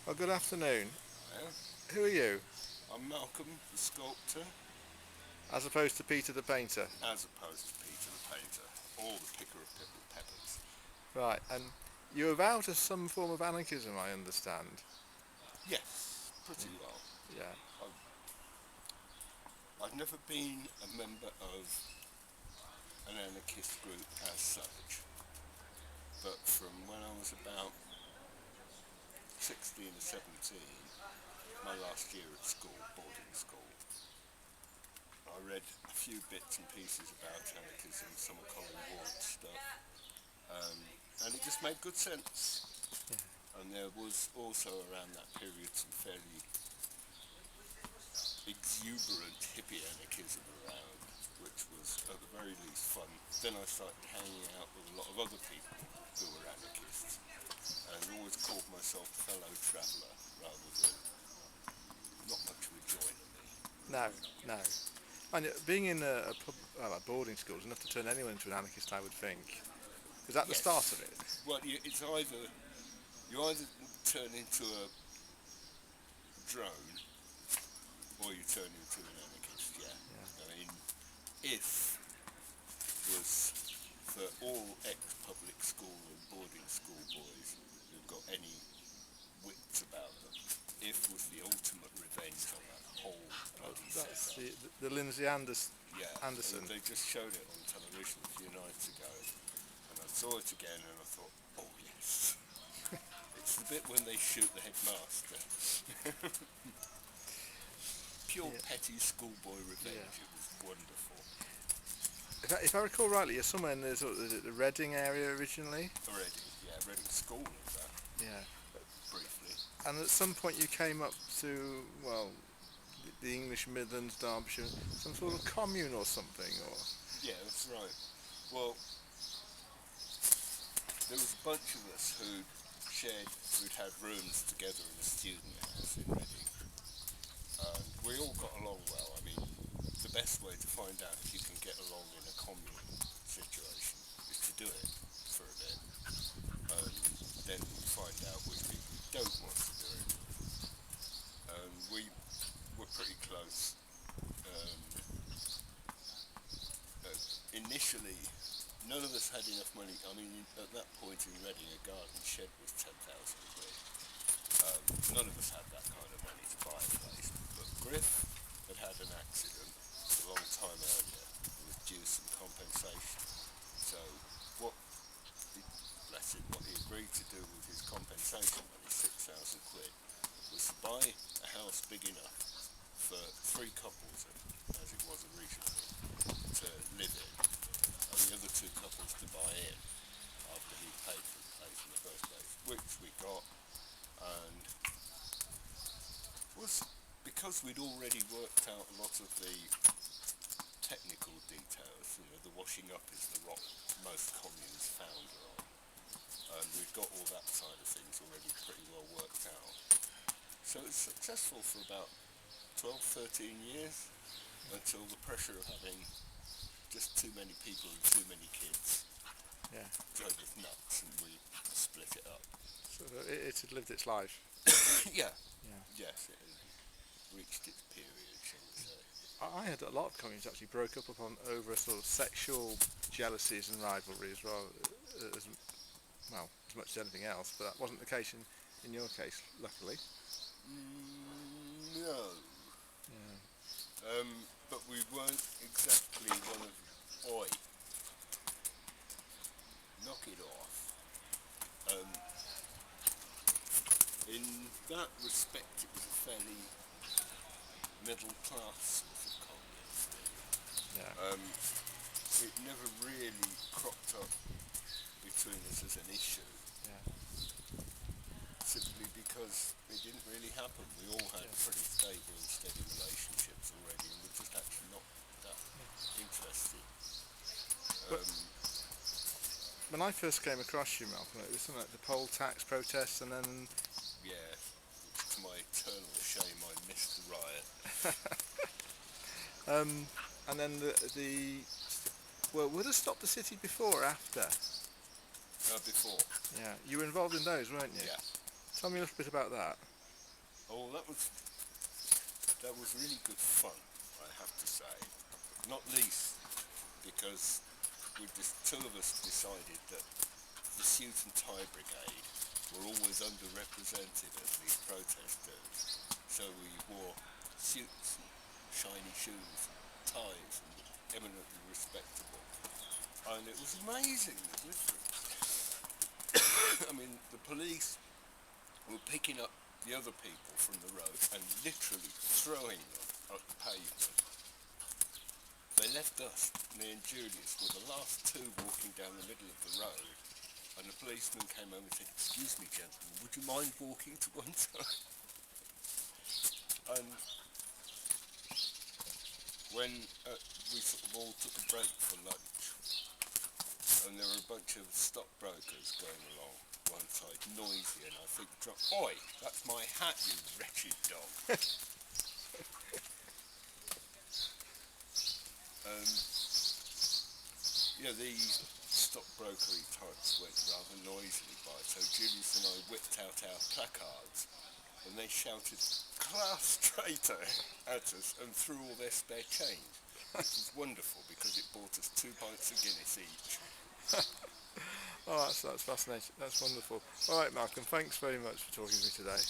Well, good afternoon. Well, Who are you, I'm Malcolm the Sculptor, as opposed to Peter the Painter? as opposed to Peter the Painter, or the Picker of Pickled Peppers. Right, and you avow to some form of anarchism, I understand. Yes, pretty well. Yeah. I've, I've never been a member of an anarchist group as such, but from when I was about 16 or 17, my last year at school, boarding school, I read a few bits and pieces about anarchism, some of Colin Ward's stuff, um, and it just made good sense. Yeah. And there was also around that period some fairly exuberant hippie anarchism around, which was at the very least fun. Then I started hanging out with a lot of other people who were anarchists, and always called myself fellow traveller rather than not much of a joiner me. No, no. And being in a boarding school is enough to turn anyone into an anarchist, I would think. Is that the start of Yes, it? well, it's either you either turn into a drone or you turn into an anarchist. Yeah, Yeah. I mean, if was for all ex-public school and boarding school boys who've got any wits about them. If was the ultimate revenge on that whole bloody That's setup. the Lindsay Yeah, Anderson. they just showed it on television a few nights ago, and I saw it again, and I thought, oh yes, it's the bit when they shoot the headmaster. Pure Yeah. petty schoolboy revenge. Yeah. It was wonderful. If I recall rightly, you're somewhere in the sort of the Reading area originally. Already, yeah, Reading School in fact, Yeah. briefly. And at some point you came up to, well, the English Midlands, Derbyshire, some sort of commune or something, or Yeah, that's right. Well, there was a bunch of us who'd had rooms together in a student house in Reading, and we all got along well. I mean, the best way to find out if you can get along in a commune situation is to do it for a bit, and then find out which people don't want to do it. And we were pretty close. Um, Initially, none of us had enough money. I mean, at that point in Reading, a garden shed was 10,000 quid. None of us had that kind of money to buy a place. But Griff had had an accident a long time earlier and was due some compensation. So what, he, bless him, what he agreed to do with his compensation money, 6,000 quid, was to buy a house big enough for three couples, as it was originally, to live in, and the other two couples to buy in after he paid for the place in the first place, which we got, and was because we'd already worked out a lot of the technical details. You know, the washing up is the rock most communes founder on, and we've got all that side of things already pretty well worked out. So it's successful for about 12, 13 years until the pressure of having just too many people and too many kids yeah. drove us nuts, and we split it up. So it had lived its life. Yeah, Yeah. yes, it had reached its period, shall we say. I had a lot of communes actually broke up upon over a sort of sexual jealousies and rivalry as well, as as much as anything else. But that wasn't the case in your case, luckily. No, Yeah. but we weren't exactly one of oi, knock it off. Um, in that respect, it was a fairly middle class sort of communist. Yeah. It never really cropped up between us as an issue, Yeah. simply because it didn't really happen. We all had Yeah. pretty stable and steady relationships already, and we're just actually not that interested. But Um, when I first came across you, Malcolm, it was something like the poll tax protests, and then yeah, to my eternal shame, I missed the riot. um, and then the well, would have stopped the city before or after? Before, Yeah, you were involved in those, weren't you? yeah. Tell me a little bit about that. Oh, that was really good fun, I have to say. Not least because two of us decided that the suit and tie brigade were always underrepresented as these protesters. So we wore suits and shiny shoes and ties and eminently respectable. And it was amazing, the difference. I mean, the police were picking up the other people from the road and literally throwing them at the pavement. They left us, me and Julius, were the last two walking down the middle of the road, and the policeman came over and said, "Excuse me, gentlemen, would you mind walking to one side?" And when we sort of all took a break for lunch, and there were a bunch of stockbrokers going along one side, noisy, and I think, "Oi, that's my hat, you wretched dog." Yeah, these stockbrokery types went rather noisily by, so Julius and I whipped out our placards, and they shouted "Class traitor" at us and threw all their spare change, which was wonderful because it bought us 2 pints of Guinness each. Oh, that's fascinating. That's wonderful. All right, Malcolm, thanks very much for talking to me today.